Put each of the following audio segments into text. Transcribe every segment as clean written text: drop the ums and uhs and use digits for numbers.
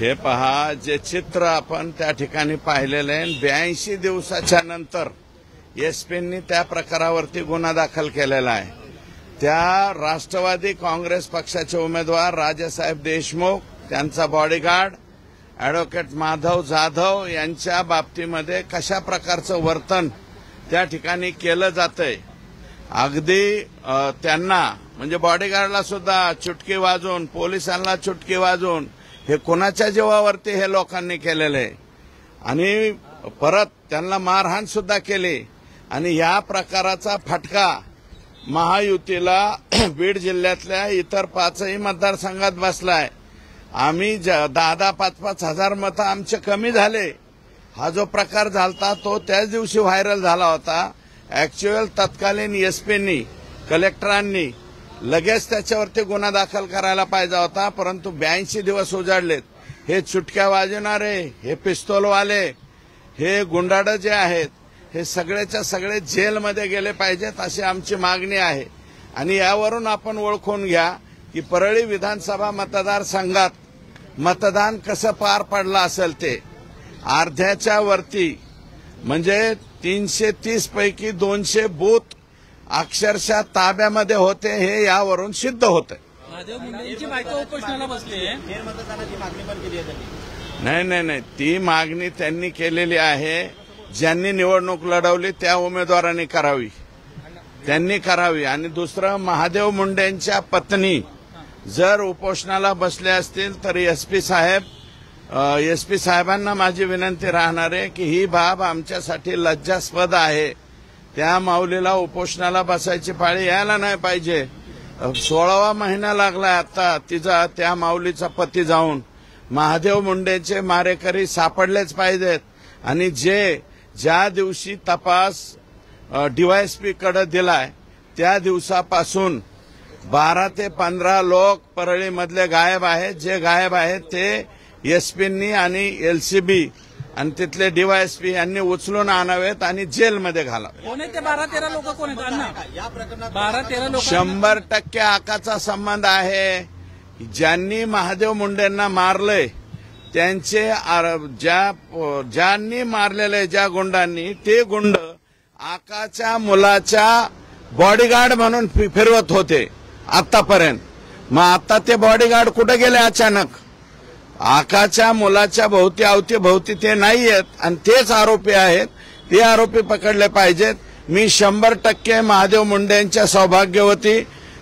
हे पहा, जे चित्र आपण त्या ठिकाणी पाहिलेलं आहे, 82 दिवसाच्या नंतर एसपींनी त्या प्रकारावरती गुन्हा दाखल केलेला आहे. त्या राष्ट्रवादी काँग्रेस पक्षाचे उमेदवार राजेसाहेब देशमुख, त्यांचा बॉडीगार्ड ॲडव्होकेट माधव जाधव यांच्या बाबतीमध्ये कशा प्रकारचं वर्तन त्या ठिकाणी केलं जातंय. अगदी त्यांना म्हणजे बॉडीगार्डला सुद्धा चुटकी वाजवून, पोलिसांना चुटकी वाजवून, हे कोणाच्या जीवावरती हे लोकांनी केलेलं आहे. आणि परत त्यांना मारहाण सुद्धा केली. आणि या प्रकाराचा फटका महायुतीला बीड जिल्ह्यातल्या इतर 5ही मतदारसंघात बसलाय. आम्ही 10-5 हजार मतं आमचे कमी झाले. हा जो प्रकार झालता तो त्याच दिवशी व्हायरल झाला होता. ऍक्च्युअल तत्कालीन एसपींनी, कलेक्टरांनी लगेच त्याच्यावरती गुन्हा दाखल करायला पाहिजे होता, परंतु 82 दिवस उजाडलेत. हे चुटक्या वाजवणारे, हे पिस्तोलवाले, हे गुंडाड जे आहेत, हे सगळेच्या सगळे जेलमध्ये गेले पाहिजेत अशी आमची मागणी आहे. आणि यावरून आपण ओळखून घ्या की परळी विधानसभा मतदारसंघात मतदान कसं पार पडलं असेल. ते अर्ध्याच्या वरती म्हणजे 330 पैकी 200 बूथ अक्षरशः ताब्यामध्ये होते, हे यावरून सिद्ध होतं. नाही, ती मागणी त्यांनी केलेली आहे. ज्यांनी निवडणूक लढवली त्या उमेदवारांनी करावी, त्यांनी करावी. आणि दुसरं, महादेव मुंडेंच्या पत्नी जर उपोषणाला बसले असतील तर एसपी साहेबांना माझी विनंती राहणार आहे की ही बाब आमच्यासाठी लज्जास्पद आहे. त्या माऊलीला उपोषणाला बसायची पाळी यायला नाही पाहिजे. 16वा महिना लागलाय आता तिचा, त्या माऊलीचा पती जाऊन. महादेव मुंडेचे मारेकरी सापडलेच पाहिजेत. आणि ज्या दिवशी तपास डीवायएसपी कडे दिलाय त्या दिवसापासून 12 ते 15 लोक परळीमधले गायब आहेत. जे गायब आहेत ते एसपींनी आणि एलसीबी आणि तिथले डीवायएसपी यांनी उचलून आणावेत आणि जेलमध्ये घालावे. 12-13 लोक कोण आहेत या प्रकरणात? 12-13 लोक 100% आकाचा संबंध आहे. ज्यांनी महादेव मुंडेंना मारलंय त्यांचे, ज्यांनी मारलेले ज्या गुंडांनी, ते गुंड आकाच्या मुलाच्या बॉडीगार्ड म्हणून फिरवत होते आतापर्यंत. मग आता ते बॉडीगार्ड कुठे गेले अचानक? आकाच्या मुलाच्या अवतीभोवती ते नाहीयेत आणि तेच आरोपी आहेत. ते आरोपी पकडले पाहिजेत. मी 100% महादेव मुंडेंच्या सौभाग्यवती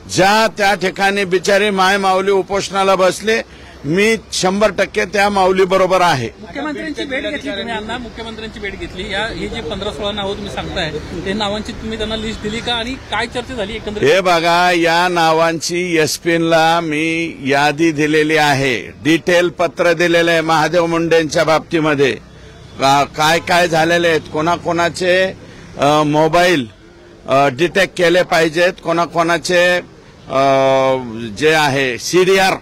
ज्या त्या ठिकाणी बिचारी माय माऊली उपोषणाला बसले, मी 100% त्या माऊली बरोबर आहे. मुख्यमंत्र्यांची भेट घेतली तुम्ही अण्णा, मुख्यमंत्र्यांची भेट घेतली. हे जे 15-16 नावं तुम्ही सांगताय ते नावांची तुम्ही त्यांना लिस्ट दिली का आणि काय चर्चा झाली एकंदरीत? हे बघा, या नावांची एसपीला मी यादी दिलेली आहे, डिटेल पत्र दिलेलं आहे. महादेव मुंडेंच्या बाबतीमध्ये काय काय झालेले आहेत, कोणाकोणाचे मोबाईल डिटेक्ट केले पाहिजेत, कोणाकोणाचे जे आहे सीडीआर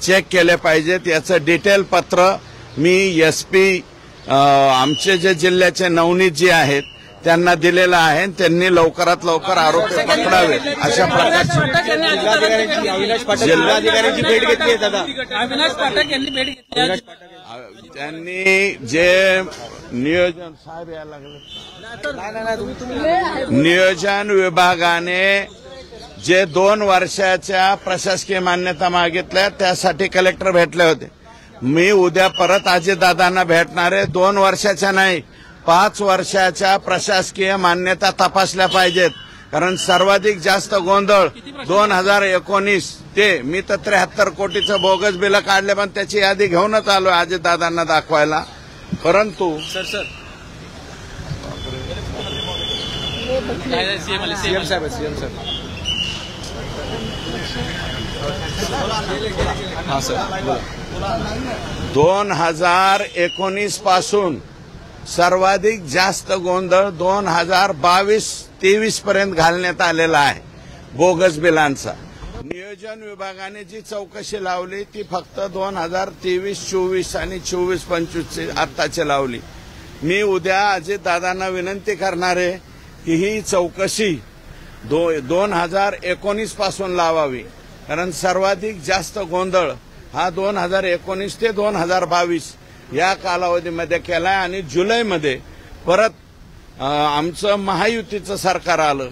चेक केले पाहिजेत, याचं डिटेल पत्र मी एसपी आमचे जे जिल्ह्याचे नवनीतजी आहेत त्यांना दिलेलं आहे. त्यांनी लवकरात लवकर आरोपी पकडावे अशा प्रकारची जिल्हाधिकाऱ्यांची भेट घेतली. अविनाश पाठक यांनी भेट घेतली. त्यांनी जे नियोजन साहेब यायला लागले, नियोजन विभागाने जे 2 वर्षाच्या प्रशासकीय मान्यता मागितल्या त्यासाठी कलेक्टर भेटले होते. मी उद्या परत अजितदादांना भेटणार आहे. 2 वर्षाच्या नाही, 5 वर्षाच्या प्रशासकीय मान्यता तपासल्या पाहिजेत. कारण सर्वाधिक जास्त गोंधळ 2019 ते मी तर 73 कोटीचं बोगस बिल काढले, पण त्याची यादी घेऊनच आलोय अजितदादांना दाखवायला. परंतु सीएम साहेब 2019 पासून सर्वाधिक जास्त गोंधळ 2022-23 पर्यंत घालण्यात आलेला आहे बोगस बिलांचा. नियोजन विभागाने जी चौकशी लावली ती फक्त 2023-24 आणि 24-25 आत्ताची लावली. मी उद्या अजितदादांना विनंती करणार आहे की ही चौकशी 2019 पासून लावावी. कारण सर्वाधिक जास्त गोंधळ हा 2019 ते 2022 या कालावधीमध्ये केलाय आणि जुलैमध्ये परत आमचं महायुतीचं सरकार आलं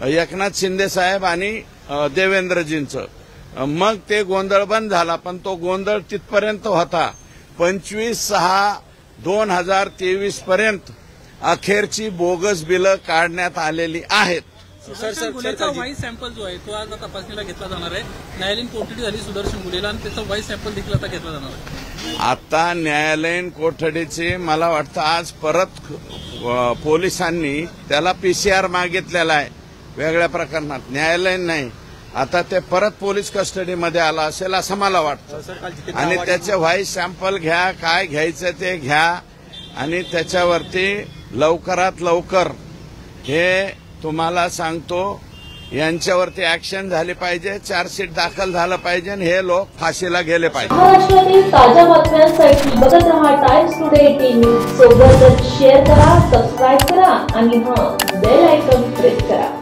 एकनाथ शिंदे साहेब आणि देवेंद्रजींचं. मग ते गोंधळ बंद झाला, पण तो गोंधळ तिथपर्यंत होता. 25/6/2023 पर्यंत अखेरची बोगस बिलं काढण्यात आलेली आहेत. सुदर्शन गुन्ह्याचा व्हाईस सॅम्पल जो आहे तो आज तपासणीला घेतला जाणार आहे. न्यायालयीन कोठडी झाली सुदर्शन गुन्ह्याला आणि त्याचा व्हाईस सॅम्पल देखील आता घेतला जाणार आहे. आता न्यायालयीन कोठडीची मला वाटतं आज परत पोलिसांनी त्याला PCR मागितलेला आहे वेगळ्या प्रकरणात, न्यायालयीन नाही. आता ते परत पोलीस कस्टडीमध्ये आला असेल असं मला वाटतं आणि त्याचे व्हाईस सॅम्पल घ्या, काय घ्यायचं ते घ्या आणि त्याच्यावरती लवकरात लवकर हे तुम्हाला सांगतो यांच्यावरती ऍक्शन झाली पाहिजे, चार्जशीट दाखल झालं पाहिजे आणि हे लोक फाशीला गेले पाहिजे. महाराष्ट्रातील ताज्या बातम्यांसाठी बघत रहा टाइम्स टुडे टीव्ही. सोबतच शेअर करा, सबस्क्राईब करा आणि बेल आयकॉन प्रेस करा.